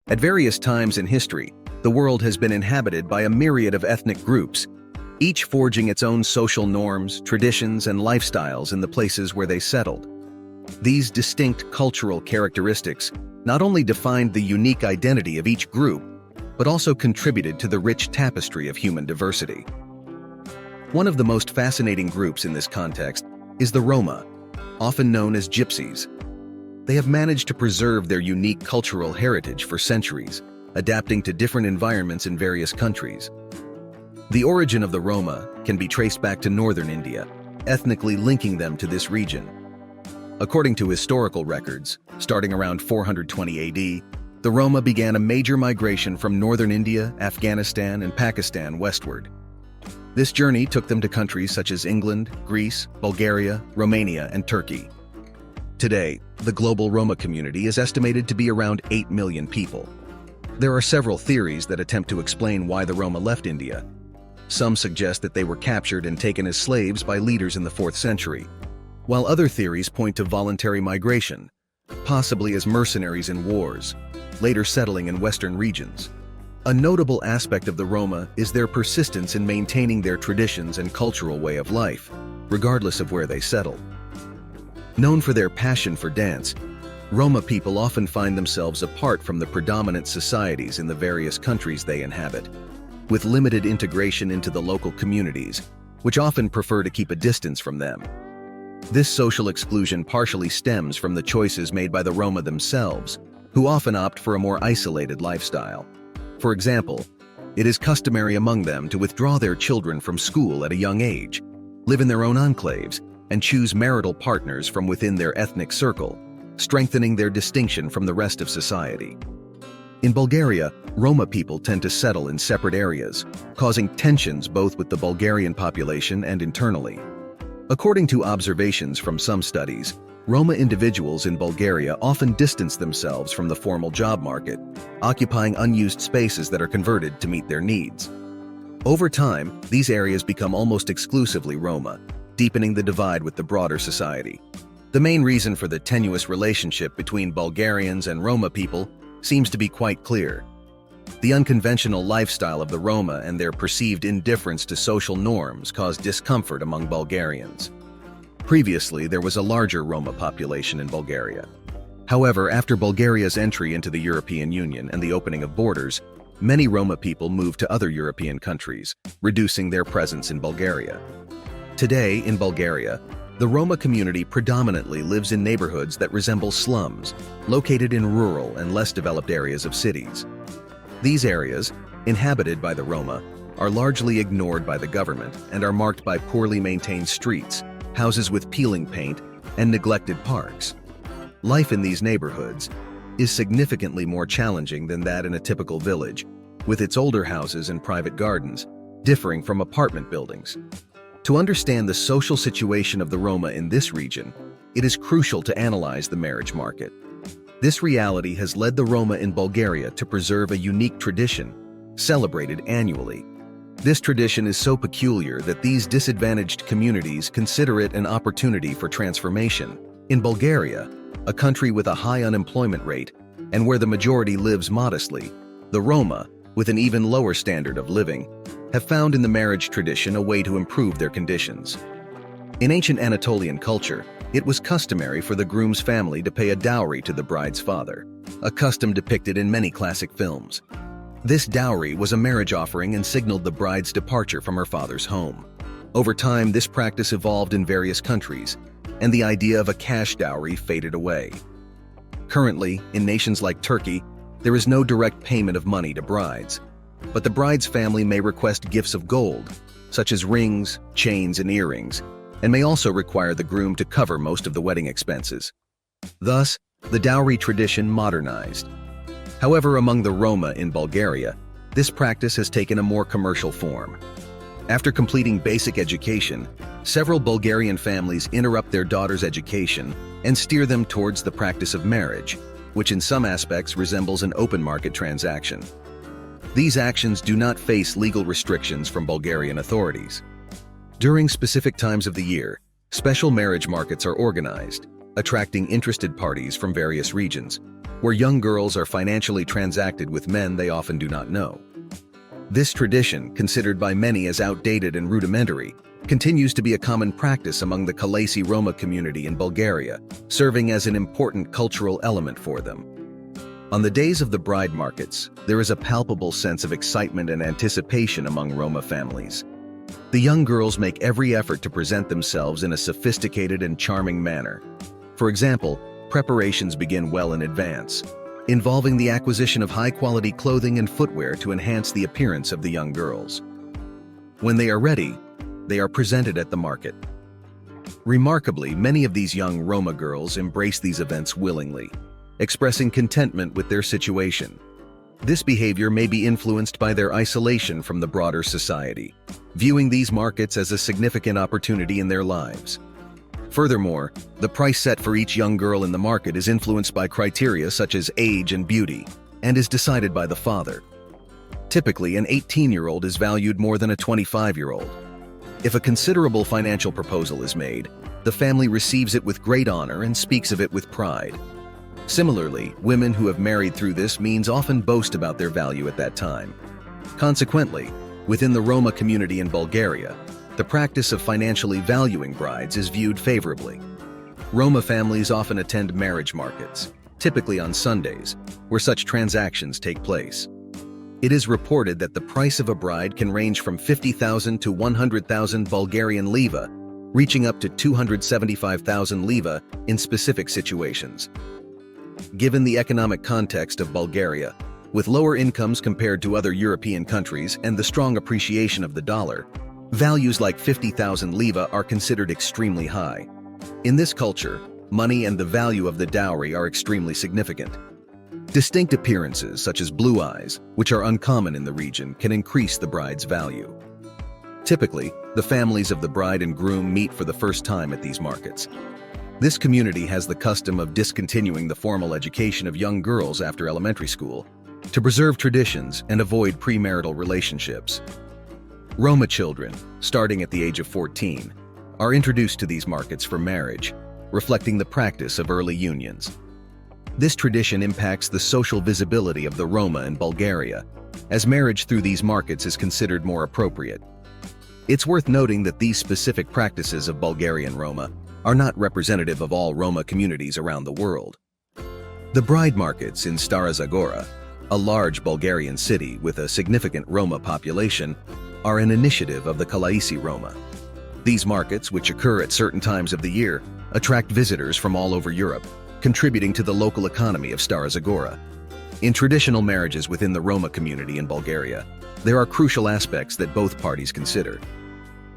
At various times in history, the world has been inhabited by a myriad of ethnic groups, each forging its own social norms, traditions, and lifestyles in the places where they settled. These distinct cultural characteristics not only defined the unique identity of each group, but also contributed to the rich tapestry of human diversity. One of the most fascinating groups in this context is the Roma, often known as Gypsies. They have managed to preserve their unique cultural heritage for centuries, adapting to different environments in various countries. The origin of the Roma can be traced back to northern India, ethnically linking them to this region. According to historical records, starting around 420 AD, the Roma began a major migration from northern India, Afghanistan, and Pakistan westward. This journey took them to countries such as England, Greece, Bulgaria, Romania, and Turkey. Today, the global Roma community is estimated to be around 8 million people. There are several theories that attempt to explain why the Roma left India. Some suggest that they were captured and taken as slaves by leaders in the 4th century, while other theories point to voluntary migration, possibly as mercenaries in wars, later settling in Western regions. A notable aspect of the Roma is their persistence in maintaining their traditions and cultural way of life, regardless of where they settle. Known for their passion for dance, Roma people often find themselves apart from the predominant societies in the various countries they inhabit, with limited integration into the local communities, which often prefer to keep a distance from them. This social exclusion partially stems from the choices made by the Roma themselves, who often opt for a more isolated lifestyle. For example, it is customary among them to withdraw their children from school at a young age, live in their own enclaves, and choose marital partners from within their ethnic circle, strengthening their distinction from the rest of society. In Bulgaria, Roma people tend to settle in separate areas, causing tensions both with the Bulgarian population and internally. According to observations from some studies, Roma individuals in Bulgaria often distance themselves from the formal job market, occupying unused spaces that are converted to meet their needs. Over time, these areas become almost exclusively Roma, deepening the divide with the broader society. The main reason for the tenuous relationship between Bulgarians and Roma people seems to be quite clear. The unconventional lifestyle of the Roma and their perceived indifference to social norms caused discomfort among Bulgarians. Previously, there was a larger Roma population in Bulgaria. However, after Bulgaria's entry into the European Union and the opening of borders, many Roma people moved to other European countries, reducing their presence in Bulgaria. Today, in Bulgaria, the Roma community predominantly lives in neighborhoods that resemble slums, located in rural and less developed areas of cities. These areas, inhabited by the Roma, are largely ignored by the government and are marked by poorly maintained streets, houses with peeling paint, and neglected parks. Life in these neighborhoods is significantly more challenging than that in a typical village, with its older houses and private gardens, differing from apartment buildings. To understand the social situation of the Roma in this region, it is crucial to analyze the marriage market. This reality has led the Roma in Bulgaria to preserve a unique tradition, celebrated annually. This tradition is so peculiar that these disadvantaged communities consider it an opportunity for transformation. In Bulgaria, a country with a high unemployment rate and where the majority lives modestly, the Roma, with an even lower standard of living, have found in the marriage tradition a way to improve their conditions. In ancient Anatolian culture, it was customary for the groom's family to pay a dowry to the bride's father, a custom depicted in many classic films. This dowry was a marriage offering and signaled the bride's departure from her father's home. Over time, this practice evolved in various countries, and the idea of a cash dowry faded away. Currently, in nations like Turkey, there is no direct payment of money to brides, but the bride's family may request gifts of gold, such as rings, chains, and earrings, and may also require the groom to cover most of the wedding expenses. Thus, the dowry tradition modernized. However, among the Roma in Bulgaria, this practice has taken a more commercial form. After completing basic education, several Bulgarian families interrupt their daughters' education and steer them towards the practice of marriage, which in some aspects resembles an open market transaction. These actions do not face legal restrictions from Bulgarian authorities. During specific times of the year, special marriage markets are organized, attracting interested parties from various regions. where young girls are financially transacted with men they often do not know. This tradition, considered by many as outdated and rudimentary, continues to be a common practice among the Kalesi Roma community in Bulgaria, serving as an important cultural element for them. On the days of the bride markets, there is a palpable sense of excitement and anticipation among Roma families. The young girls make every effort to present themselves in a sophisticated and charming manner. For example, preparations begin well in advance, involving the acquisition of high-quality clothing and footwear to enhance the appearance of the young girls. When they are ready, they are presented at the market. Remarkably, many of these young Roma girls embrace these events willingly, expressing contentment with their situation. This behavior may be influenced by their isolation from the broader society, viewing these markets as a significant opportunity in their lives. Furthermore, the price set for each young girl in the market is influenced by criteria such as age and beauty, and is decided by the father. Typically, an 18-year-old is valued more than a 25-year-old. If a considerable financial proposal is made, the family receives it with great honor and speaks of it with pride. Similarly, women who have married through this means often boast about their value at that time. Consequently, within the Roma community in Bulgaria, the practice of financially valuing brides is viewed favorably. Roma families often attend marriage markets, typically on Sundays, where such transactions take place. It is reported that the price of a bride can range from 50,000 to 100,000 Bulgarian leva, reaching up to 275,000 leva in specific situations. Given the economic context of Bulgaria, with lower incomes compared to other European countries and the strong appreciation of the dollar, values like 50,000 leva are considered extremely high. In this culture, money and the value of the dowry are extremely significant. Distinct appearances such as blue eyes, which are uncommon in the region, can increase the bride's value. Typically, the families of the bride and groom meet for the first time at these markets. This community has the custom of discontinuing the formal education of young girls after elementary school to preserve traditions and avoid premarital relationships. Roma children, starting at the age of 14, are introduced to these markets for marriage, reflecting the practice of early unions. This tradition impacts the social visibility of the Roma in Bulgaria, as marriage through these markets is considered more appropriate. It's worth noting that these specific practices of Bulgarian Roma are not representative of all Roma communities around the world. The bride markets in Stara Zagora, a large Bulgarian city with a significant Roma population, are an initiative of the Kalesi Roma. These markets, which occur at certain times of the year, attract visitors from all over Europe, contributing to the local economy of Stara Zagora. In traditional marriages within the Roma community in Bulgaria, there are crucial aspects that both parties consider.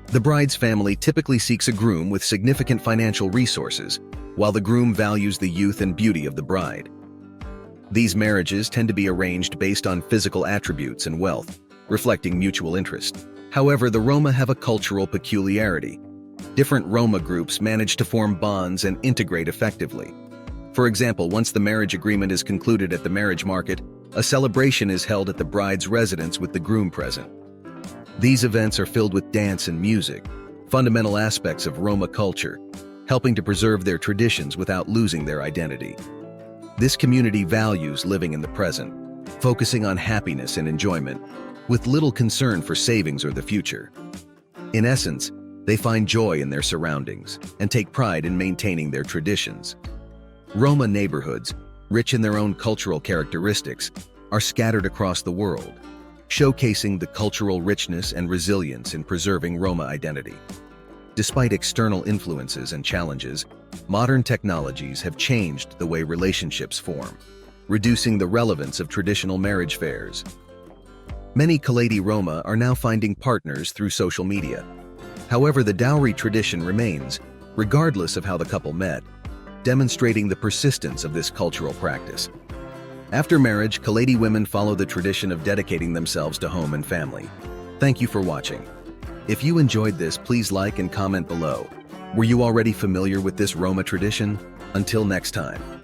The bride's family typically seeks a groom with significant financial resources, while the groom values the youth and beauty of the bride. These marriages tend to be arranged based on physical attributes and wealth, reflecting mutual interest. However, the Roma have a cultural peculiarity. Different Roma groups manage to form bonds and integrate effectively. For example, once the marriage agreement is concluded at the marriage market, a celebration is held at the bride's residence with the groom present. These events are filled with dance and music, fundamental aspects of Roma culture, helping to preserve their traditions without losing their identity. This community values living in the present, focusing on happiness and enjoyment, with little concern for savings or the future. In essence, they find joy in their surroundings and take pride in maintaining their traditions. Roma neighborhoods, rich in their own cultural characteristics, are scattered across the world, showcasing the cultural richness and resilience in preserving Roma identity. Despite external influences and challenges, modern technologies have changed the way relationships form, reducing the relevance of traditional marriage fairs. Many Kalesi Roma are now finding partners through social media. However, the dowry tradition remains, regardless of how the couple met, demonstrating the persistence of this cultural practice. After marriage, Kalesi women follow the tradition of dedicating themselves to home and family. Thank you for watching. If you enjoyed this, please like and comment below. Were you already familiar with this Roma tradition? Until next time.